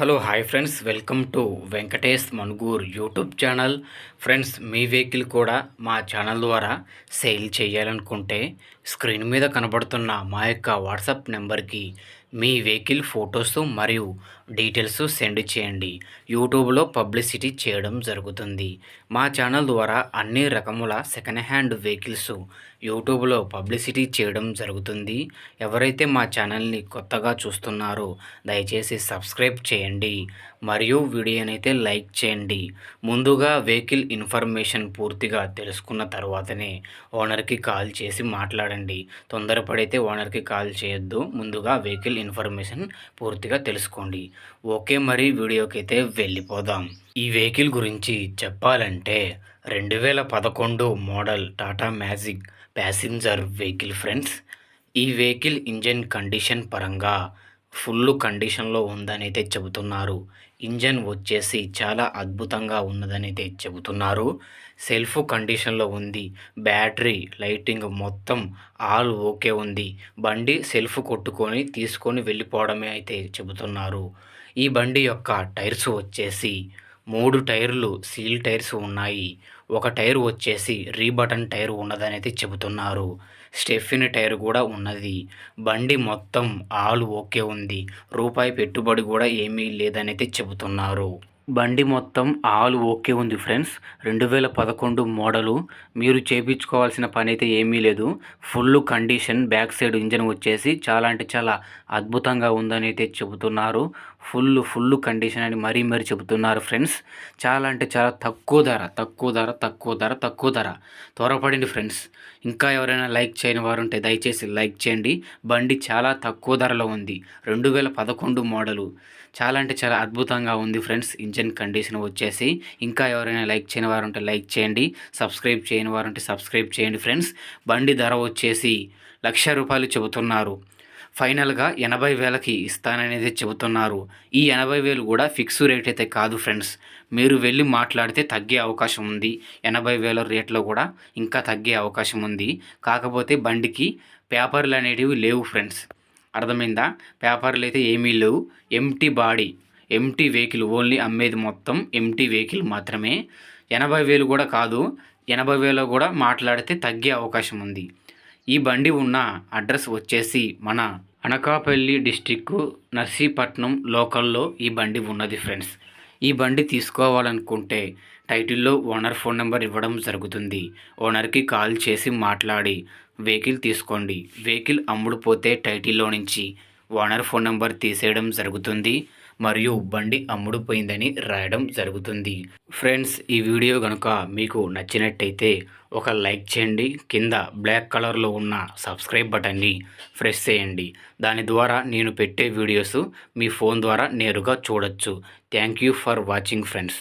Hello hi friends, welcome to Venkatesh Manugur YouTube channel. Friends, me vehicle కూడా మా channel ద్వారా sale చేయాలనుకుంటే స్క్రీన్ మీద కనబడుతున్న మా యొక్క వాట్సాప్ నెంబర్కి మీ వెహికల్ ఫొటోస్ మరియు డీటెయిల్స్ సెండ్ చేయండి. యూట్యూబ్లో పబ్లిసిటీ చేయడం జరుగుతుంది. మా ఛానల్ ద్వారా అన్ని రకముల సెకండ్ హ్యాండ్ వెహికల్స్ యూట్యూబ్లో పబ్లిసిటీ చేయడం జరుగుతుంది. ఎవరైతే మా ఛానల్ని కొత్తగా చూస్తున్నారో దయచేసి సబ్స్క్రైబ్ చేయండి మరియు వీడియోనైతే లైక్ చేయండి. ముందుగా వెహికల్ ఇన్ఫర్మేషన్ పూర్తిగా తెలుసుకున్న తర్వాతనే ఓనర్కి కాల్ చేసి మాట్లాడండి. తొందరపడైతే ఓనర్కి కాల్ చేయొద్దు. ముందుగా వెహికల్ ఇన్ఫర్మేషన్ పూర్తిగా తెలుసుకోండి. ఓకే, మరి వీడియోకి అయితే వెళ్ళిపోదాం. ఈ వెహికల్ గురించి చెప్పాలంటే 2011 model Tata magic passenger vehicle friends. ఈ వెహికల్ ఇంజన్ కండిషన్ పరంగా ఫుల్ కండిషన్లో ఉందని అయితే చెబుతున్నారు. ఇంజన్ వచ్చేసి చాలా అద్భుతంగా ఉన్నదని అయితే చెబుతున్నారు. సెల్ఫ్ కండిషన్లో ఉంది. బ్యాటరీ, లైటింగ్ మొత్తం ఆల్ ఓకే ఉంది. బండి సెల్ఫ్ కొట్టుకొని తీసుకొని వెళ్ళిపోవడమే అయితే చెబుతున్నారు. ఈ బండి యొక్క టైర్స్ వచ్చేసి 3 టైర్లు సీల్ టైర్స్ ఉన్నాయి. ఒక టైర్ వచ్చేసి రీబటన్ టైర్ ఉన్నదని అయితే చెబుతున్నారు. స్టెఫిన్ టైర్ కూడా ఉన్నది. బండి మొత్తం ఆల్ ఓకే ఉంది. రూపాయి పెట్టుబడి కూడా ఏమీ లేదని అయితే చెబుతున్నారు. బండి మొత్తం ఆల్ ఓకే ఉంది ఫ్రెండ్స్. 2011 మోడలు. మీరు చేయించుకోవాల్సిన పని అయితే ఏమీ లేదు. Full condition. Back side engine వచ్చేసి చాలా అంటే చాలా అద్భుతంగా ఉందని అయితే చెబుతున్నారు. ఫుల్ కండిషన్ అని మరీ చెబుతున్నారు ఫ్రెండ్స్. చాలా అంటే చాలా తక్కువ ధర. త్వరపడండి ఫ్రెండ్స్. ఇంకా ఎవరైనా లైక్ చేయని వారు ఉంటే దయచేసి లైక్ చేయండి. బండి చాలా తక్కువ ధరలో ఉంది. 2011 మోడలు. చాలా అంటే చాలా అద్భుతంగా ఉంది ఫ్రెండ్స్. ఇంజన్ కండిషన్ వచ్చేసి. ఇంకా ఎవరైనా లైక్ చేయని వారు ఉంటే లైక్ చేయండి. సబ్స్క్రైబ్ చేయని వారు ఉంటే సబ్స్క్రైబ్ చేయండి ఫ్రెండ్స్. బండి ధర వచ్చేసి ₹1,00,000 చెబుతున్నారు. ఫైనల్గా 80,000కి ఇస్తాననేది చెబుతున్నారు. ఈ 80,000 కూడా ఫిక్స్ రేట్ అయితే కాదు ఫ్రెండ్స్. మీరు వెళ్ళి మాట్లాడితే తగ్గే అవకాశం ఉంది. 80,000 రేట్లో కూడా ఇంకా తగ్గే అవకాశం ఉంది. కాకపోతే బండికి పేపర్లు అనేటివి లేవు ఫ్రెండ్స్. అర్థమైందా? పేపర్లు అయితే ఏమీ లేవు. Empty body, empty vehicle. Only అమ్మేది మొత్తం ఎంటీ వెహికల్ మాత్రమే. 80,000 కూడా కాదు. 80,000 కూడా మాట్లాడితే తగ్గే అవకాశం ఉంది. ఈ బండి ఉన్న అడ్రస్ వచ్చేసి మన అనకాపల్లి డిస్టిక్ నర్సీపట్నం లోకల్లో ఈ బండి ఉన్నది ఫ్రెండ్స్. ఈ బండి తీసుకోవాలనుకుంటే టైటిల్లో ఓనర్ ఫోన్ నెంబర్ ఇవ్వడం జరుగుతుంది. ఓనర్కి కాల్ చేసి మాట్లాడి వెహికల్ తీసుకోండి. వెహికల్ అమ్ముడుపోతే టైటిల్లో నుంచి ఓనర్ ఫోన్ నెంబర్ తీసేయడం జరుగుతుంది మరియు బండి అమ్ముడుపోయిందని రాయడం జరుగుతుంది. ఫ్రెండ్స్, ఈ వీడియో కనుక మీకు నచ్చినట్టయితే ఒక లైక్ చేయండి. కింద బ్లాక్ కలర్లో ఉన్న సబ్స్క్రైబ్ బటన్ని ప్రెస్ చేయండి. దాని ద్వారా నేను పెట్టే వీడియోస్ మీ ఫోన్ ద్వారా నేరుగా చూడొచ్చు. Thank you for watching friends.